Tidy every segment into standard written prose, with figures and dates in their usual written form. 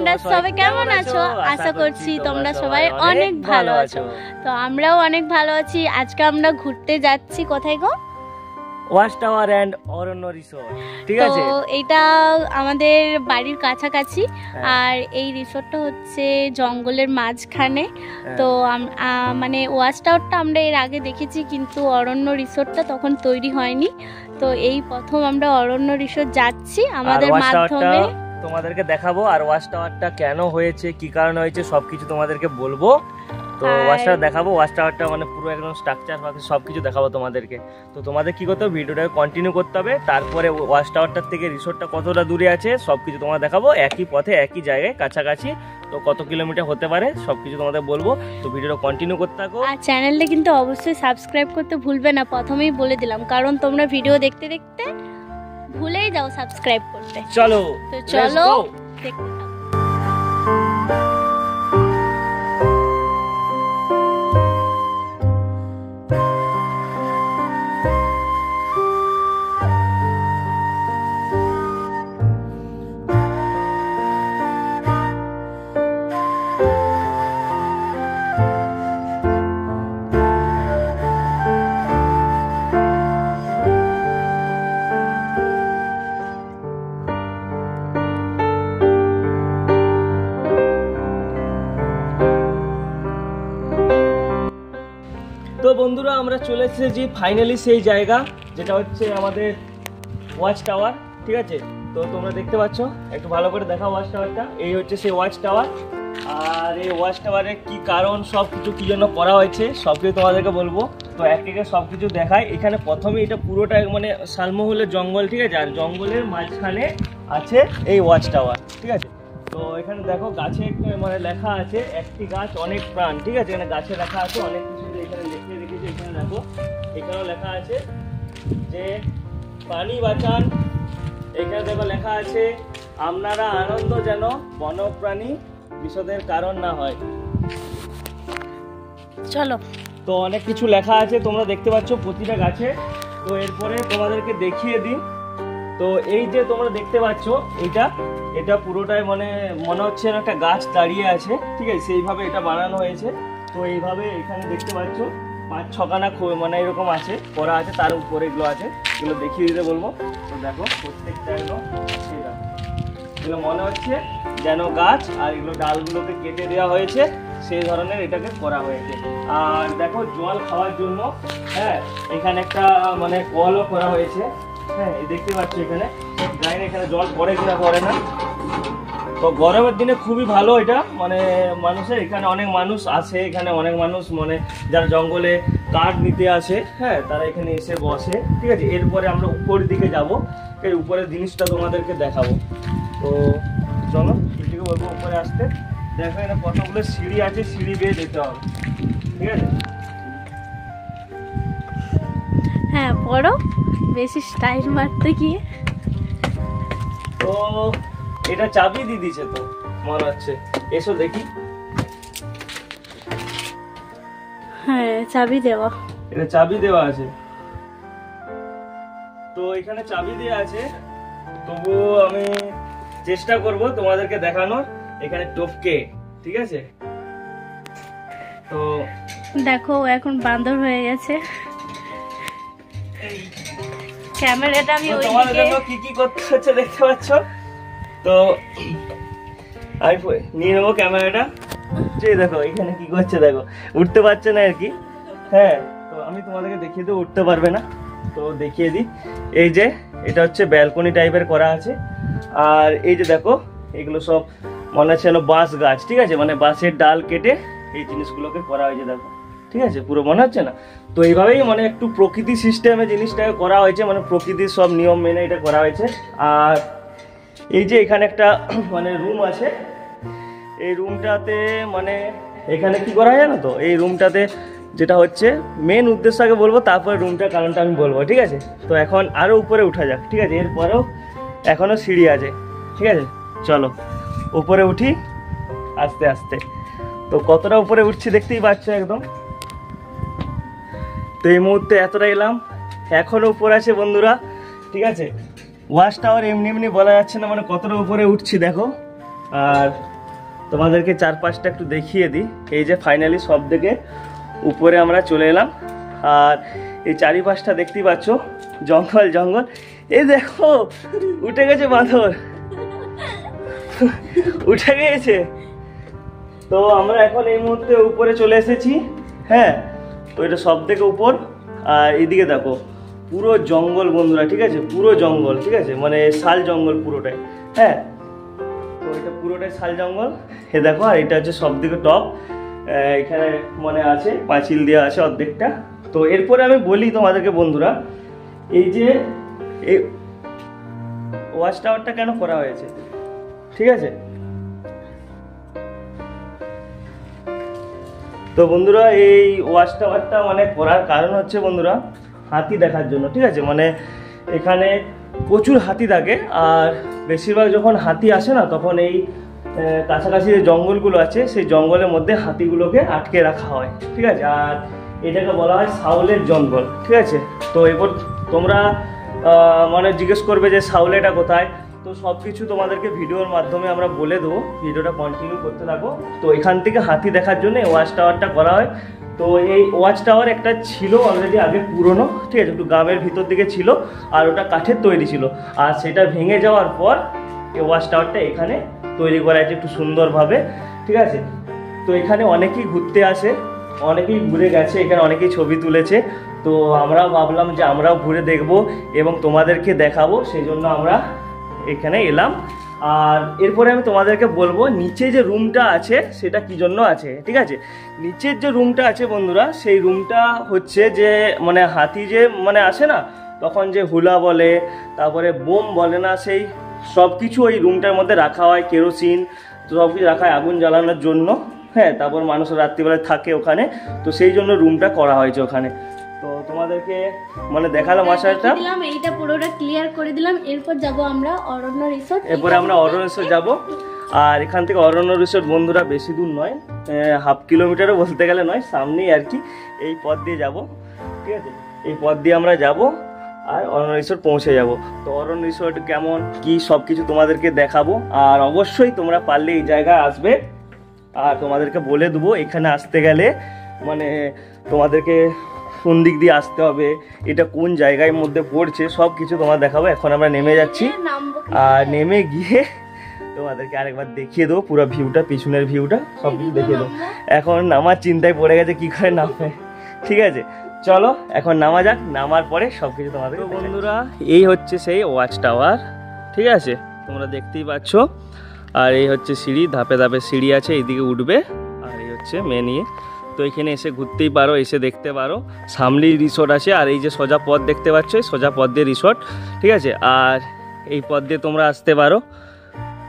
তোমরা সবাই কেমন আছো? আশা করছি তোমরা সবাই অনেক ভালো আছো। তো আমরাও অনেক ভালো আছি। আজকে আমরা ঘুরতে যাচ্ছি, কোথায় গো? Watch tower and Aranya resort, ঠিক আছে? তো এটা আমাদের বাড়ির কাছাকাছি, আর এই রিসোর্টটা হচ্ছে জঙ্গলের মাঝখানে। তো মানে ওয়াচ টাওয়ারটা আমরা এর আগে দেখেছি, কিন্তু অরণ্য রিসোর্টটা তখন তৈরি হয়নি। তো এই প্রথম আমরা অরণ্য রিসোর্ট যাচ্ছি আমাদের মাধ্যমে। তোমাদেরকে দেখাবো, আর ওয়াচ টাওয়ারটা কেন হয়েছে, কি কারণে হয়েছে, সবকিছু তোমাদেরকে বলবো। তো ওয়াচ টাওয়ার দেখাবো, ওয়াচ টাওয়ারটা মানে পুরো একদম স্ট্রাকচার সবকিছু দেখাবো তোমাদেরকে। তো তোমাদের কি করতে হবে, ভিডিওটাকে কন্টিনিউ করতে হবে। তারপরে ওয়াচ টাওয়ারটার থেকে রিসোর্টটা কতটা দূরে আছে সবকিছু তোমাদের দেখাবো, একই পথে একই জায়গায় কাছাকাছি। তো কত কিলোমিটার হতে পারে সবকিছু তোমাদের বলবো। তো ভিডিওটা কন্টিনিউ করতে থাকো, আর চ্যানেলটা কিন্তু অবশ্যই সাবস্ক্রাইব করতে ভুলবে না, প্রথমেই বলে দিলাম, কারণ তোমরা ভিডিও দেখতে দেখতে ভুলেই যাও সাবস্ক্রাইব করতে। চলো তো চলো দেখতে থাকো। তো বন্ধুরা, আমরা চলে এসেছি ফাইনালি সেই জায়গা, যেটা হচ্ছে আমাদের ওয়াচ টাওয়ার, ঠিক আছে? তো তোমরা দেখতে পাচ্ছ, একটু ভালো করে দেখা ওয়াচ টাওয়ারটা। এই হচ্ছে সেই ওয়াচ টাওয়ার। আর এই ওয়াচ টাওয়ারে কি কারণ, সব কিছু কি জন্য করা হয়েছে সব কিছু তোমাদেরকে বলবো। তো এক একে সব কিছু দেখায়। এখানে প্রথমে এটা পুরোটা মানে শালমহলের জঙ্গল, ঠিক আছে? আর জঙ্গলের মাঝখানে আছে এই ওয়াচ টাওয়ার, ঠিক আছে? তো এখানে দেখো গাছে মানে লেখা আছে, একটি গাছ অনেক প্রাণ, ঠিক আছে? এখানে গাছে লেখা আছে অনেক কিছু, এখানে লিখে রেখেছে। এখানে দেখো, এখানেও লেখা আছে যে পানি বাঁচান। এখানে দেখো লেখা আছে আপনারা আনন্দ যেন বন্যপ্রাণী বিষদের কারণ না হয়। চলো। তো অনেক কিছু লেখা আছে, তোমরা দেখতে পাচ্ছ প্রতিটা গাছে। তো এরপরে তোমাদেরকে দেখিয়ে দিই। তো এই যে তোমরা দেখতে পাচ্ছ, এটা পুরোটাই মানে মনে হচ্ছে একটা গাছ দাঁড়িয়ে আছে, ঠিক আছে? সেইভাবে এটা বানানো হয়েছে। তো এইভাবে এখানে দেখতে পাচ্ছ 5-6খানা মানে এরকম আছে করা আছে, তার উপরে এগুলো আছে, এগুলো দেখিয়ে দিতে বলবো। তো দেখো প্রত্যেকটা এগুলো মনে হচ্ছে যেন গাছ, আর এগুলো ডালগুলোকে কেটে দেওয়া হয়েছে, সেই ধরনের এটাকে করা হয়েছে। আর দেখো জল খাওয়ার জন্য, হ্যাঁ, এখানে একটা মানে কলও করা হয়েছে। হ্যাঁ, দেখতে পাচ্ছ এখানে, জানি না এখানে জল পড়ে কিনা পড়ে না। তো গরমের দিনে খুবই ভালো এটা, মানে মানুষের এখানে অনেক মানুষ আসে, এখানে অনেক মানুষ মানে যারা জঙ্গলে কাঠ নিতে আসে, হ্যাঁ, তারা এখানে এসে বসে, ঠিক আছে? এরপরে আমরা উপরের দিকে যাব, এর উপরের জিনিসটা তোমাদেরকে দেখাবো। তো চলো, এদিকে বলবো উপরে আসতে। দেখো এখানে কতগুলো সিঁড়ি আছে, সিঁড়ি বেয়ে যেতে হবে, ঠিক আছে? হ্যাঁ, পড়ো, বেশি স্টাইল মারতে গিয়ে। তো এটা চাবি দিয়ে দিয়েছে তো মনে হচ্ছে, এসো দেখি। হ্যাঁ, চাবি দেওয়া, এটা চাবি দেওয়া আছে। তো এখানে চাবি দেওয়া আছে, তবুও আমি চেষ্টা করব তোমাদেরকে দেখানোর। এখানে টপকে, ঠিক আছে? তো দেখো এখন বান্দর হয়ে গেছে। ক্যামেরাটা আমি তোমাদের জন্য কি কি করতে হচ্ছে দেখতে পাচ্ছ। তো আমি নিয়ে নেবো ক্যামেরাটা। দেখো এখানে কি করছে, দেখো উঠতে পারছে না আর কি। হ্যাঁ, তো আমি তোমাদেরকে দেখিয়ে দেবো, উঠতে পারবে না, তো দেখিয়ে দিই। এই যে এটা হচ্ছে ব্যালকনি টাইপের করা আছে। আর এই যে দেখো, এগুলো সব মনে হচ্ছে বাঁশ গাছ, ঠিক আছে? মানে বাঁশের ডাল কেটে এই জিনিসগুলোকে করা হয়েছে, দেখো, ঠিক আছে? পুরো মনে হচ্ছে না? তো এইভাবেই মানে একটু প্রকৃতি সিস্টেমে জিনিসটাকে করা হয়েছে, মানে প্রকৃতির সব নিয়ম মেনে এটা করা হয়েছে। আর এই যে এখানে একটা মানে রুম আছে, এই রুমটাতে মানে এখানে কি করা হয় জানো তো? এই রুমটাতে যেটা হচ্ছে মেন উদ্দেশ্য আগে বলবো, তারপরে রুমটার কারণটা আমি বলবো, ঠিক আছে? তো এখন আরও উপরে উঠা যাক, ঠিক আছে? এরপরেও এখনও সিঁড়ি আছে, ঠিক আছে? চলো উপরে উঠি আস্তে আস্তে। তো কতটা উপরে উঠছি দেখতেই পাচ্ছ একদম। তো এই মুহূর্তে এতটা এলাম, এখনও উপরে আছে বন্ধুরা, ঠিক আছে? ওয়াচ টাওয়ার এমনি এমনি বলা যাচ্ছে না, মানে কতটা উপরে উঠছি দেখো। আর তোমাদেরকে চারপাশটা একটু দেখিয়ে দিই। এই যে ফাইনালি সব থেকে উপরে আমরা চলে এলাম, আর এই চারিপাশটা দেখতেই পাচ্ছ জঙ্গল জঙ্গল। এই দেখো উঠে গেছে বাঁদর, উঠে গেছে। তো আমরা এখন এই মুহূর্তে উপরে চলে এসেছি। হ্যাঁ, তো এটা সব থেকে উপর। আর এইদিকে দেখো পুরো জঙ্গল বন্ধুরা, ঠিক আছে, পুরো জঙ্গল, ঠিক আছে, মানে শাল জঙ্গল পুরোটাই। হ্যাঁ, তো এটা পুরোটাই শাল জঙ্গল। এ দেখো, আর এটা হচ্ছে সব থেকে টপ। এখানে মানে আছে পাঁচিল দেওয়া আছে অর্ধেকটা। তো এরপরে আমি বলি তোমাদেরকে বন্ধুরা, এই যে এই ওয়াচ টাওয়ারটা কেন করা হয়েছে, ঠিক আছে। তো বন্ধুরা এই ওয়াচ টাওয়ারটা মানে করার কারণ হচ্ছে বন্ধুরা হাতি দেখার জন্য, ঠিক আছে। মানে এখানে প্রচুর হাতি থাকে, আর বেশিরভাগ যখন হাতি আসে না তখন এই কাছাকাছি যে জঙ্গলগুলো আছে সেই জঙ্গলের মধ্যে হাতিগুলোকে আটকে রাখা হয়, ঠিক আছে। আর এটাকে বলা হয় শাওলের জঙ্গল, ঠিক আছে। তো এরপর তোমরা মানে জিজ্ঞেস করবে যে শাওলেটা কোথায়, তো সব কিছু তোমাদেরকে ভিডিওর মাধ্যমে আমরা বলে দেবো, ভিডিওটা কন্টিনিউ করতে থাকো। তো এখান থেকে হাতি দেখার জন্য ওয়াচ টাওয়ারটা করা হয়। তো এই ওয়াচ টাওয়ার একটা ছিল অলরেডি আগে পুরনো, ঠিক আছে, একটু গ্রামের ভিতর দিকে ছিল, আর ওটা কাঠের তৈরি ছিল। আর সেটা ভেঙে যাওয়ার পর এই ওয়াচ টাওয়ারটা এখানে তৈরি করা হয়েছে একটু সুন্দরভাবে, ঠিক আছে। তো এখানে অনেকেই ঘুরতে আসে, অনেকেই ঘুরে গেছে, এখানে অনেকেই ছবি তুলেছে। তো আমরাও ভাবলাম যে আমরাও ঘুরে দেখব এবং তোমাদেরকে দেখাবো, সেই জন্য আমরা এখানে এলাম। আর এরপরে আমি তোমাদেরকে বলবো নিচে যে রুমটা আছে সেটা কি জন্য আছে, ঠিক আছে। নিচের যে রুমটা আছে বন্ধুরা, সেই রুমটা হচ্ছে যে মানে হাতি যে মানে আসে না তখন যে হুলা বলে, তারপরে বোম বলে না, সেই সব কিছু ওই রুমটার মধ্যে রাখা হয়। কেরোসিন সব কিছু রাখা হয় আগুন জ্বালানোর জন্য। হ্যাঁ, তারপর মানুষ রাত্রিবেলায় থাকে ওখানে, তো সেই জন্য রুমটা করা হয়েছে ওখানে। তো তোমাদেরকে মানে দেখালাম আশাটা, এইটা পুরোটা ক্লিয়ার করে দিলাম। এরপর যাব আমরা অরণ্য রিসোর্ট। এরপরে আমরা অরণ্য রিসোর্ট যাব। আর এখান থেকে অরণ্য রিসোর্ট বন্ধুরা বেশি দূর নয়, 1/2 কিলোমিটারও বলতে গেলে নয়, সামনেই আর কি। এই পথ দিয়ে যাব, ঠিক আছে, এই পথ দিয়ে আমরা যাব আর অরণ্য রিসোর্ট পৌঁছে যাব। তো অরণ্য রিসোর্ট কেমন কি সব কিছু তোমাদেরকে দেখাবো। আর অবশ্যই তোমরা পারলে এই জায়গায় আসবে, আর তোমাদেরকে বলে দেবো এখানে আসতে গেলে মানে তোমাদেরকে কোন দিক দিয়ে আসতে হবে, এটা কোন জায়গার মধ্যে পড়ছে, সব কিছু তোমার দেখাবো। এখন আমরা নেমে যাচ্ছি, আর নেমে গিয়ে তোমাদেরকে আরেকবার দেখিয়ে দেবো পুরো ভিউটা, পিছনের ভিউটা সব কিছু দেখিয়ে দেবো। এখন নামার চিন্তায় পড়ে গেছে কি করে নামবে, ঠিক আছে। চলো এখন নামা যাক, নামার পরে সব কিছু তোমাদের। বন্ধুরা এই হচ্ছে সেই ওয়াচ টাওয়ার, ঠিক আছে, তোমরা দেখতেই পাচ্ছ। আর এই হচ্ছে সিঁড়ি, ধাপে ধাপে সিঁড়ি আছে, এইদিকে উঠবে। আর এই হচ্ছে মেন ইয়ে। তো এখানে এসে ঘুরতেই পারো, এসে দেখতে পারো। সামনেই রিসোর্ট আছে, আর এই যে সোজা পথ দেখতে পাচ্ছ, এই সোজা পথ দিয়ে রিসোর্ট, ঠিক আছে। আর এই পথ দিয়ে তোমরা আসতে পারো,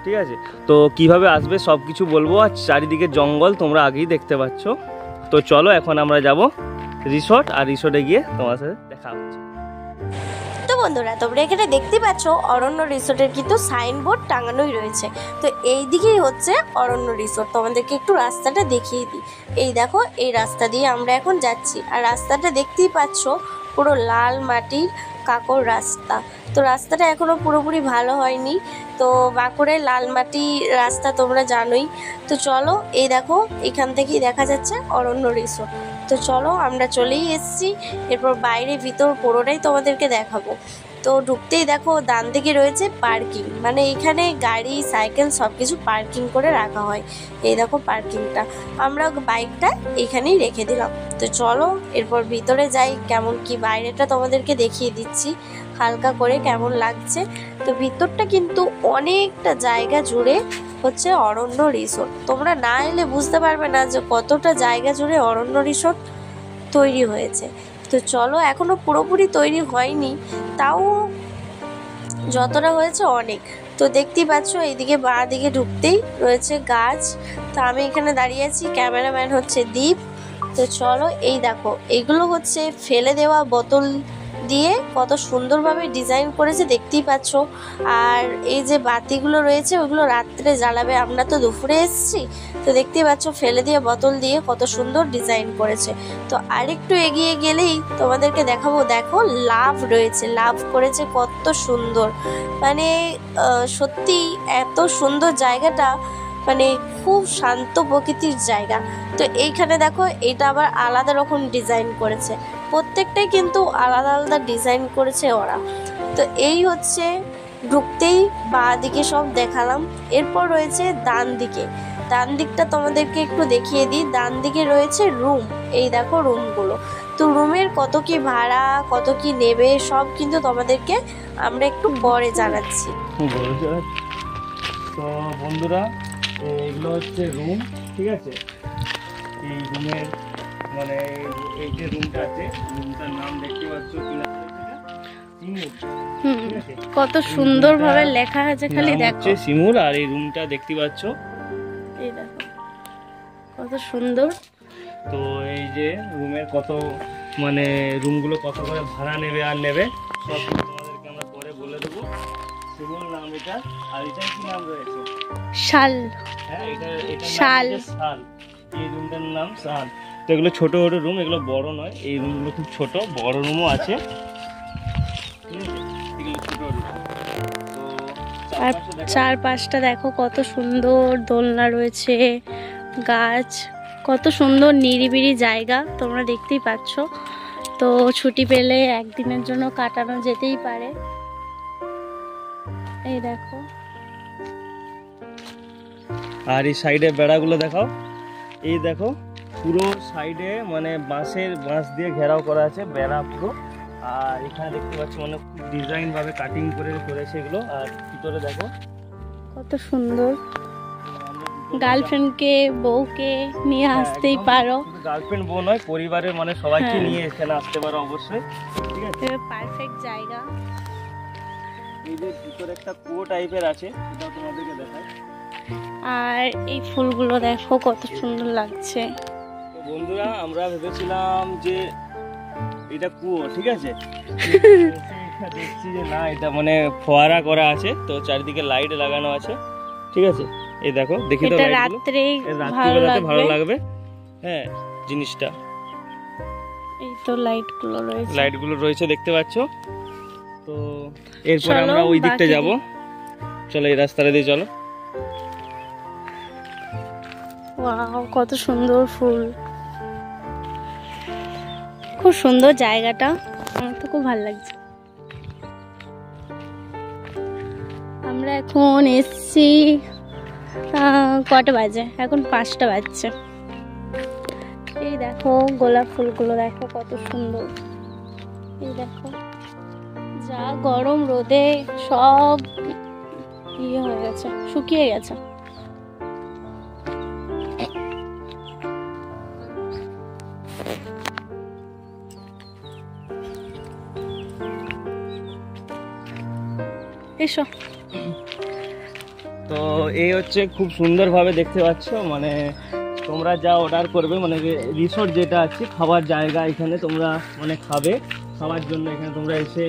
ঠিক আছে। তো কিভাবে আসবে সব কিছু বলবো। আর চারিদিকে জঙ্গল তোমরা আগেই দেখতে পাচ্ছ। তো চলো এখন আমরা যাব রিসোর্ট, আর রিসোর্টে গিয়ে তোমার সাথে দেখা হচ্ছে। তো বন্ধুরা তোমরা এখানে দেখতে পাচ্ছ অরণ্য রিসোর্টের কিন্তু সাইনবোর্ড টাঙানোই রয়েছে। তো এই দিকেই হচ্ছে অরণ্য রিসোর্ট। তোমাদেরকে একটু রাস্তাটা দেখিয়ে দিই। এই দেখো, এই রাস্তা দিয়ে আমরা এখন যাচ্ছি। আর রাস্তাটা দেখতেই পাচ্ছ পুরো লাল মাটির কাঁকর রাস্তা। তো রাস্তাটা এখনও পুরোপুরি ভালো হয়নি, তো বাঁকুড়ের লাল মাটি রাস্তা তোমরা জানোই। তো চলো, এই দেখো এখান থেকেই দেখা যাচ্ছে অরণ্য রিসোর্ট। তো চলো আমরা চলেই এসেছি। এরপর বাইরে ভিতর পুরোটাই তোমাদেরকে দেখাবো। তো ঢুকতেই দেখো ডান দিকে রয়েছে পার্কিং, মানে এখানে গাড়ি সাইকেল সব কিছু পার্কিং করে রাখা হয়। এই দেখো পার্কিংটা, আমরা বাইকটা এখানেই রেখে দিলাম। তো চলো এরপর ভিতরে যাই, কেমন কি বাইরেটা তোমাদেরকে দেখিয়ে দিচ্ছি হালকা করে কেমন লাগছে। তো ভিতরটা কিন্তু অনেকটা জায়গা জুড়ে হচ্ছে অরণ্য রিসোর্ট। তোমরা না এলে বুঝতে পারবে না যে কতটা জায়গা জুড়ে অরণ্য রিসোর্ট তৈরি হয়েছে। তো চলো, এখনো পুরোপুরি তৈরি হয়নি, তাও যতটা হয়েছে অনেক। তো দেখতেই পাচ্ছ এইদিকে বাঁ দিকে ঢুকতেই রয়েছে গাছ। তো আমি এখানে দাঁড়িয়ে আছি, ক্যামেরাম্যান হচ্ছে দীপ। তো চলো, এই দেখো এইগুলো হচ্ছে ফেলে দেওয়া বোতল দিয়ে কত সুন্দরভাবে ডিজাইন করেছে দেখতেই পাচ্ছ। আর এই যে বাতিগুলো রয়েছে ওগুলো রাত্রে জ্বালাবে, আমরা তো দুপুরে এসেছি। তো দেখতেই পাচ্ছ ফেলে দিয়ে বোতল দিয়ে কত সুন্দর ডিজাইন করেছে। তো আরেকটু এগিয়ে গেলেই তোমাদেরকে দেখাবো, দেখো লাভ রয়েছে, লাভ করেছে কত সুন্দর। মানে সত্যি এত সুন্দর জায়গাটা, মানে খুব শান্ত প্রকৃতির জায়গা। তো এইখানে দেখো এটা আবার আলাদা রকম ডিজাইন করেছে, প্রত্যেকটাই কিন্তু আলাদা আলাদা ডিজাইন করেছে ওরা। তো এই হচ্ছে ঢুকতেই বাঁ দিকে সব দেখালাম। এরপর রয়েছে ডান দিকে, ডান দিকটা তোমাদেরকে একটু দেখিয়ে দিই। ডান দিকে রয়েছে রুম, এই দেখো রুমগুলো। তো রুমের কত কি ভাড়া, কত কি নেবে সব কিন্তু তোমাদেরকে আমরা একটু পরে জানাচ্ছি। তো বন্ধুরা, এগুলো হচ্ছে রুম, ঠিক আছে। এই রুমের মানে এই যে রুমটা আছে, রুমটার নাম দেখতে পাচ্ছ কিনা, কত সুন্দর ভাবে লেখা আছে, খালি দেখো শিমুল। আর এই রুমটা দেখতে পাচ্ছ, এই দেখো কত সুন্দর। তো এই যে রুমের কত মানে রুমগুলো কত করে ভাড়া নেবে আর নেবে সব তোমাদেরকে আমরা পরে বলে দেবো। শিমুল নাম এটা। আর এটা কি নাম রয়েছে? শাল। হ্যাঁ, এটা শাল। শাল। এই রুমটার নাম শাল। তো এগুলো ছোট ছোট রুম, এগুলো বড় নয়। এই রুমগুলো খুব ছোট, বড় রুমও আছে, ঠিক আছে। এগুলো ছোট রুম। তো আর চারপাশটা দেখো কত সুন্দর, দোলনা রয়েছে, গাছ, কত সুন্দর নিরিবিলি জায়গা, তোমরা দেখতেই পাচ্ছ। তো ছুটি পেলে একদিনের জন্য কাটানো যেতেই পারে। এই দেখো, আর এই সাইডে বেড়াগুলো দেখাও। এই দেখো পুরো সাইডে মানে বাঁশ দিয়ে ঘেরাও করা আছে বেড়া পুরো। আর এখানে দেখতে পাচ্ছি মানে খুব ডিজাইন ভাবে কাটিং করে করেছে এগুলো। আর ভিতরে দেখো কত সুন্দর। গার্লফ্রেন্ডকে বউকে নিয়ে আসতেই পারো। গার্লফ্রেন্ড বউ নয়, পরিবারের মানে সবাইকে নিয়ে এখানে আসতে পারো অবশ্যই, ঠিক আছে। পারফেক্ট জায়গা। এই যে ভিতরে একটা কুয়ো টাইপের আছে, সেটা তোমাদেরকে দেখাই। আর এই ফুলগুলো দেখো কত সুন্দর লাগছে। তো বন্ধুরা, আমরা ভেবেছিলাম যে এটা কুয়ো, ঠিক আছে। দেখছি যে না, এটা মানে ফোয়ারা করা আছে, তো চারিদিকে লাইট লাগানো আছে, ঠিক আছে। এই দেখো, দেখি তো রাত্রিবেলাতে ভালো লাগবে, হ্যাঁ জিনিসটা। এই তো লাইটগুলো রয়েছে দেখতে পাচ্ছ। তো এরপর আমরা ওই দিকটা যাব। চলো, এই রাস্তাটা দিয়ে চলো। ওয়াও, কত সুন্দর ফুল, খুব সুন্দর জায়গাটা, আমার তো খুব ভালো লাগছে। আমরা এখন এসছি, কটা বাজে? এখন 5টা বাজছে। এই দেখো গোলাপ ফুলগুলো দেখো কত সুন্দর। এই দেখো, যা গরম রোদে সব ইয়ে হয়ে গেছে, শুকিয়ে গেছে। এসো। তো এই হচ্ছে খুব সুন্দরভাবে দেখতে পাচ্ছ, মানে তোমরা যা অর্ডার করবে, মানে রিসোর্ট যেটা আছে, খাবার জায়গা, এখানে তোমরা মানে খাবার জন্য এখানে তোমরা এসে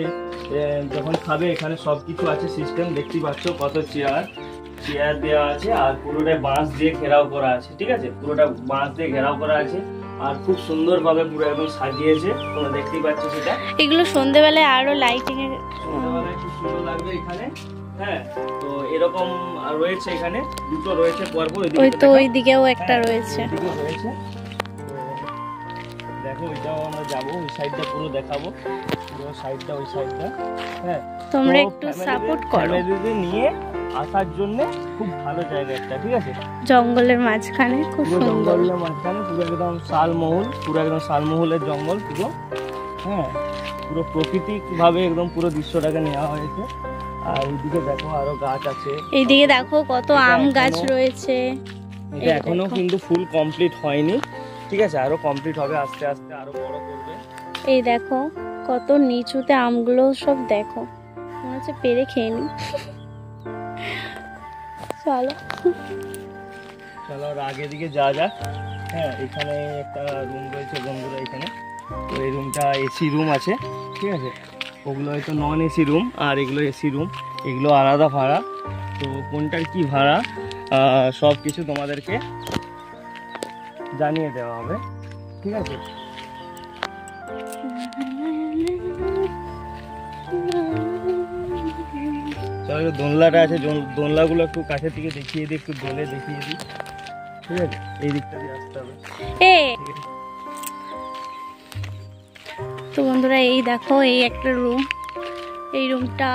যখন খাবে, এখানে সব কিছু আছে সিস্টেম, দেখতে পাচ্ছ কত চেয়ার দেওয়া আছে। আর পুরোটা বাঁশ দিয়ে ঘেরাও করা আছে, ঠিক আছে। পুরোটা বাঁশ দিয়ে ঘেরাও করা আছে, আর খুব সুন্দরভাবে পুরো একদম সাজিয়েছে, তোমরা দেখতেই পাচ্ছ সেটা। এগুলো সন্ধ্যেবেলায় আরো লাইটিং এর, সন্ধ্যেবেলায় খুব সুন্দর লাগবে এখানে। হ্যাঁ, তো এরকম রয়েছে, এখানে দুটো রয়েছে পরপর। ওই তো ওই দিকেও একটা রয়েছে। দেখো, ওইটাও আমরা যাবো, ওই সাইডটা পুরো দেখাবো, পুরো সাইডটা, ওই সাইডটা। হ্যাঁ, তোমরা একটু সাপোর্ট করো। ফ্যামিলিদের নিয়ে আসার জন্য খুব ভালো জায়গা একটা, ঠিক আছে। জঙ্গলের মাঝখানে, খুব সুন্দর। জঙ্গলের মাঝখানে পুরো একদম শালমহল, পুরো একদম শালমহলের জঙ্গল পুরো। হ্যাঁ, পুরো প্রাকৃতিক ভাবে একদম পুরো দৃশ্যটাকে নেওয়া হয়েছে। আর এইদিকে দেখো আরো গাছ আছে। এইদিকে দেখো কত আম গাছ রয়েছে। এটা এখনো কিন্তু ফুল কমপ্লিট হয়নি, ঠিক আছে। আরো কমপ্লিট হবে, আস্তে আস্তে আরো বড় করবে। এই দেখো কত নিচুতে আমগুলো সব, দেখো মনে হচ্ছে পেরে খেয়ে নি। চলো আর আগে দিকে যা যাক। হ্যাঁ, এখানে একটা রুম রয়েছে বন্ধুরা, এখানে। তো এই রুমটা এসি রুম আছে, ঠিক আছে। ওগুলো হয়তো নন এসি রুম, আর এগুলো এসি রুম, এগুলো আলাদা ভাড়া। তো কোনটার কি ভাড়া সব কিছু তোমাদেরকে জানিয়ে দেওয়া হবে, ঠিক আছে। চলো দেখো দোলনাটা আছে, দোলনাগুলো একটু কাছের থেকে দেখিয়ে দিই, একটু দোলে দেখিয়ে দিই, ঠিক আছে? এই দিকটা দিয়ে আসতে হবে। তো বন্ধুরা এই দেখো, এই একটা রুম, এই রুমটা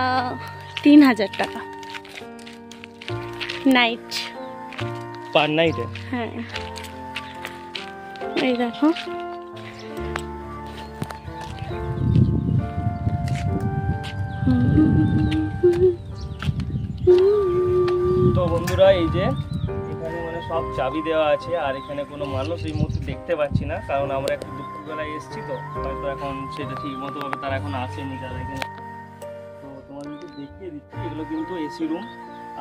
3000 টাকা নাইট, পার নাইটে। হ্যাঁ এই দেখো। তো বন্ধুরা এই যে এখানে মানে সব চাবি দেওয়া আছে, আর এখানে কোনো মানুষ এই মুহূর্তে দেখতে পাচ্ছি না, কারণ আমরা একটু দুপুরবেলায় এসেছি, তো হয়তো এখন সেটা ঠিক মতো ভাবে তারা এখন আসেনি তারা এখানে। তো তোমাদেরকে দেখিয়ে দিচ্ছি, এগুলো কিন্তু এসি রুম,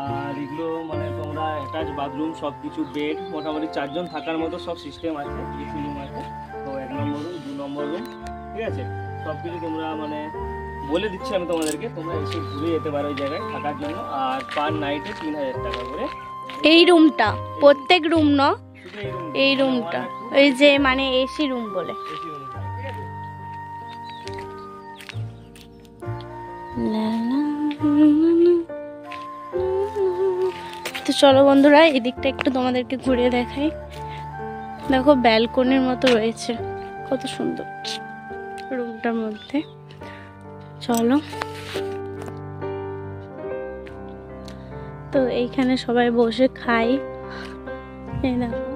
আর এগুলো মানে তোমরা অ্যাটাচ বাথরুম, সব কিছু বেড, মোটামুটি 4 জন থাকার মতো সব সিস্টেম আছে, এসি রুম আছে। তো 1 নম্বর রুম, 2 নম্বর রুম, ঠিক আছে? সব কিছু তোমরা মানে বলে দিচ্ছি আমি তোমাদেরকে, তোমরা এসে ঘুরে যেতে পারো ওই জায়গায় থাকার জন্য। আর পার নাইটে 3000 টাকা করে এই রুমটা, প্রত্যেক রুম ন, শুধু এই রুম, এই রুমটা ওই যে মানে এসি রুম বলে। এসি রুম, ঠিক আছে? তো চলো বন্ধুরা এদিকটা একটু তোমাদেরকে ঘুরে দেখাই। দেখো ব্যালকনির মতো রয়েছে, কত সুন্দর রুমটার মধ্যে। চলো, তো এইখানে সবাই বসে খাই, এই দেখো।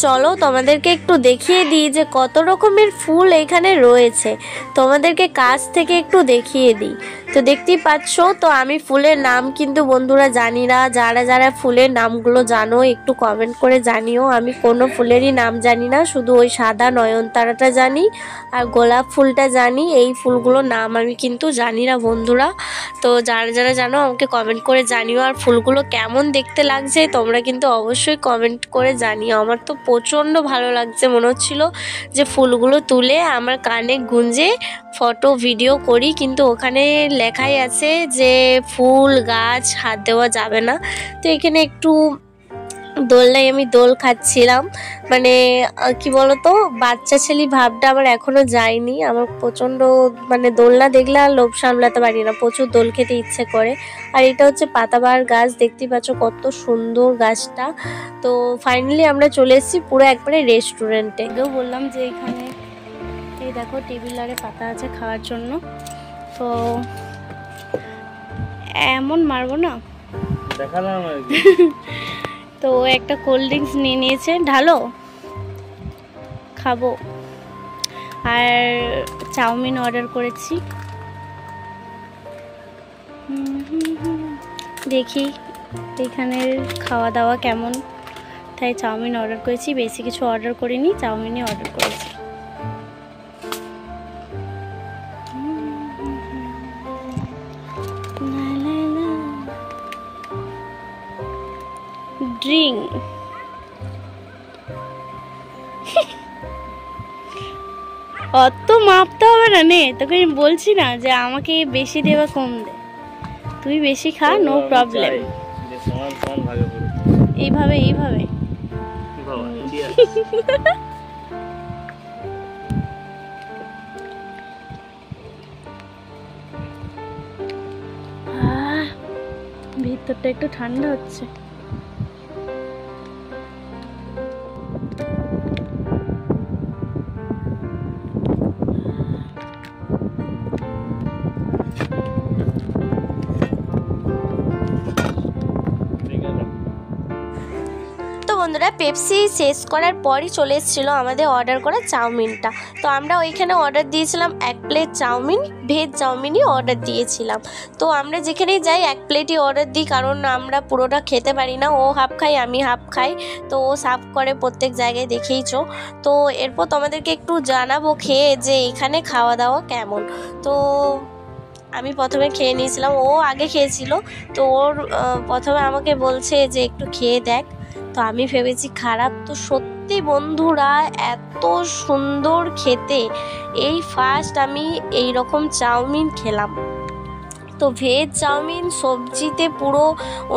চলো তোমাদেরকে একটু দেখিয়ে দিই যে কত রকমের ফুল এখানে রয়েছে, তোমাদেরকে কাছ থেকে একটু দেখিয়ে দিই। তো দেখতেই পাচ্ছ, তো আমি ফুলের নাম কিন্তু বন্ধুরা জানি না, যারা যারা ফুলের নামগুলো জানো একটু কমেন্ট করে জানিও। আমি কোনো ফুলেরই নাম জানি না, শুধু ওই সাদা নয়নতারাটা জানি আর গোলাপ ফুলটা জানি, এই ফুলগুলোর নাম আমি কিন্তু জানি না বন্ধুরা। তো যারা যারা জানো আমাকে কমেন্ট করে জানিও, আর ফুলগুলো কেমন দেখতে লাগছে তোমরা কিন্তু অবশ্যই কমেন্ট করে জানিও। আমার তো প্রচণ্ড ভালো লাগছে, মনে হচ্ছিল যে ফুলগুলো তুলে আমার কানে গুঁজে ফটো ভিডিও করি, কিন্তু ওখানে লেখাই আছে যে ফুল গাছ হাত দেওয়া যাবে না। তো এখানে একটু দোলনায় আমি দোল খাচ্ছিলাম, মানে কি বলতো বাচ্চা ছেলে ভাবটা আমার এখনো যায়নি। আমার প্রচণ্ড মানে দোলনা দেখলে আর লোভ সামলাতে পারি না, প্রচুর দোল খেতে ইচ্ছে করে। আর এটা হচ্ছে পাতাবাহার গাছ, দেখতে পাচ্ছ কত সুন্দর গাছটা। তো ফাইনালি আমরা চলে এসেছি পুরো একবারে রেস্টুরেন্টে। আগেও বললাম যে এখানে এই দেখো টেবিল আরে পাতা আছে খাওয়ার জন্য। তো এমন মারবো না, দেখালাম আর কি। তো একটা কোল্ড ড্রিঙ্কস নিয়ে নিয়েছে, ঢালো খাবো। আর চাউমিন অর্ডার করেছি, দেখি এখানের খাওয়া দাওয়া কেমন, তাই চাউমিন অর্ডার করেছি, বেশি কিছু অর্ডার করিনি, চাউমিনই অর্ডার করেছি। ড্রিঙ্ক অত মাপতে হবে না, নে তোকে আমি বলছি না যে আমাকে বেশি দে বা কম দে, তুই বেশি খা, নো প্রবলেম। এইভাবে এইভাবে দিয়ে ভিতরটা একটু ঠান্ডা হচ্ছে। তো বন্ধুরা পেপসি শেষ করার পরই চলে এসেছিলো আমাদের অর্ডার করা চাউমিনটা। তো আমরা ওইখানে অর্ডার দিয়েছিলাম 1 প্লেট চাউমিন, ভেজ চাউমিনই অর্ডার দিয়েছিলাম। তো আমরা যেখানেই যাই 1 প্লেটই অর্ডার দিই, কারণ আমরা পুরোটা খেতে পারি না, ও হাফ খাই আমি হাফ খাই, তো ও সাফ করে প্রত্যেক জায়গায় দেখেইছো। তো এরপর তোমাদেরকে একটু জানাবো খেয়ে যে এখানে খাওয়া দাওয়া কেমন। তো আমি প্রথমে খেয়ে নিয়েছিলাম, ও আগে খেয়েছিল। তো ওর প্রথমে আমাকে বলছে যে একটু খেয়ে দেখ। তো আমি ভেবেছি খারাপ, তো সত্যি বন্ধুরা এত সুন্দর খেতে, এই ফার্স্ট আমি এই রকম চাউমিন খেলাম। তো ভেজ চাউমিন সবজিতে পুরো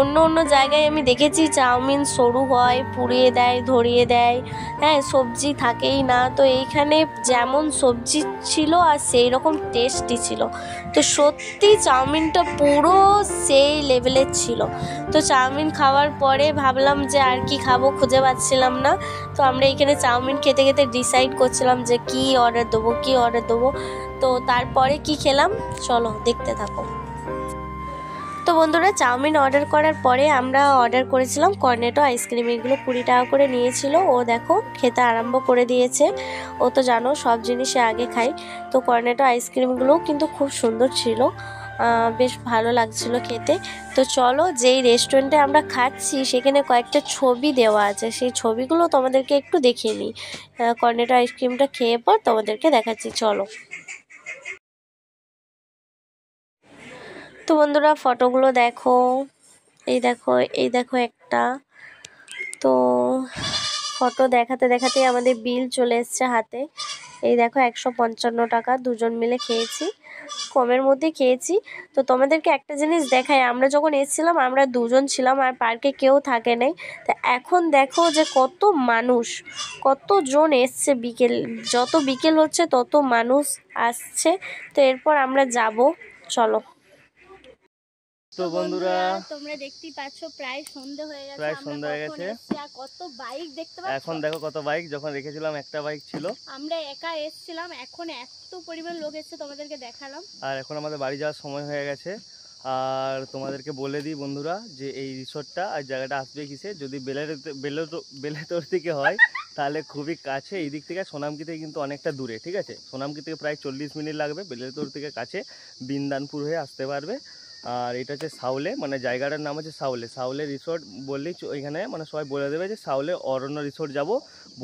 অন্য জায়গায় আমি দেখেছি চাউমিন সরু হয়, পুড়িয়ে দেয়, ধরিয়ে দেয়, হ্যাঁ সবজি থাকেই না। তো এইখানে যেমন সবজি ছিল আর সেই রকম টেস্টই ছিল। তো সত্যি চাউমিনটা পুরো সেই লেভেলের ছিল। তো চাউমিন খাওয়ার পরে ভাবলাম যে আর কি খাবো, খুঁজে পাচ্ছিলাম না। তো আমরা এখানে চাউমিন খেতে খেতে ডিসাইড করছিলাম যে কি অর্ডার দেবো। তো তারপরে কি খেলাম চলো দেখতে থাকো। তো বন্ধুরা চাউমিন অর্ডার করার পরে আমরা অর্ডার করেছিলাম কর্নেটো আইসক্রিম, এগুলো 20 টাকা করে নিয়েছিল। ও দেখো খেতে আরম্ভ করে দিয়েছে, ও তো জানো সব জিনিসে আগে খাই। তো কর্নেটো আইসক্রিমগুলোও কিন্তু খুব সুন্দর ছিল, বেশ ভালো লাগছিল খেতে। তো চলো যেই রেস্টুরেন্টে আমরা খাচ্ছি সেখানে কয়েকটা ছবি দেওয়া আছে, সেই ছবিগুলো তোমাদেরকে একটু দেখিয়ে নিই। কর্নেটো আইসক্রিমটা খেয়ে পর তোমাদেরকে দেখাচ্ছি, চলো। তো বন্ধুরা ফটোগুলো দেখো, এই দেখো একটা। তো ফটো দেখাতে আমাদের বিল চলে এসছে হাতে। এই দেখো 155 টাকা, দুজন মিলে খেয়েছি, কমের মধ্যে খেয়েছি। তো তোমাদেরকে একটা জিনিস দেখাই, আমরা যখন এসেছিলাম আমরা দুজন ছিলাম আর পার্কে কেউ থাকে নাই। তো এখন দেখো যে কতজন এসছে, যত বিকেল হচ্ছে তত মানুষ আসছে। তো এরপর আমরা যাব, চলো। তো বন্ধুরা তোমরা দেখতেই পাচ্ছ প্রায় সন্ধে হয়ে গেছে, প্রায় সন্ধ্যা হয়ে গেছে। আর কত বাইক দেখতে পাচ্ছ। এখন দেখো কত বাইক, যখন রেখেছিলাম একটা বাইক ছিল। আমরা একা এসেছিলাম, এখন এত পরিমাণ লোক এসেছে তোমাদেরকে দেখালাম। আর এখন আমাদের বাড়ি যাওয়ার সময় হয়ে গেছে। আর তোমাদেরকে বলে দিই বন্ধুরা যে এই রিসোর্টটা আর জায়গাটা আসবে কিসে, যদি বেলেতোর থেকে হয় তাহলে খুবই কাছে, এই দিক থেকে সোনামকি থেকে কিন্তু অনেকটা দূরে, ঠিক আছে। সোনামকি থেকে প্রায় 40 মিনিট লাগবে, বেলেতোর থেকে কাছে, বিন্দানপুর হয়ে আসতে পারবে। আর এটা হচ্ছে সাউলে, মানে জায়গাটার নাম হচ্ছে সাউলে রিসোর্ট বললেই এখানে মানে সবাই বলে দেবে যে সাউলে অরণ্য রিসোর্ট যাব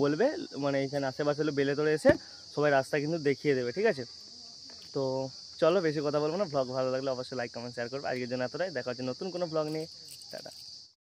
বলবে, মানে এখানে আশেপাশে হলে বেলেতোড়ে এসে সবাই রাস্তা কিন্তু দেখিয়ে দেবে, ঠিক আছে। তো চলো বেশি কথা বলবো না, ব্লগ ভালো লাগলে অবশ্যই লাইক কমেন্ট শেয়ার করবে। আজকের জন্য এতটাই, দেখা হচ্ছে নতুন কোনো ব্লগ নিয়ে, টাটা।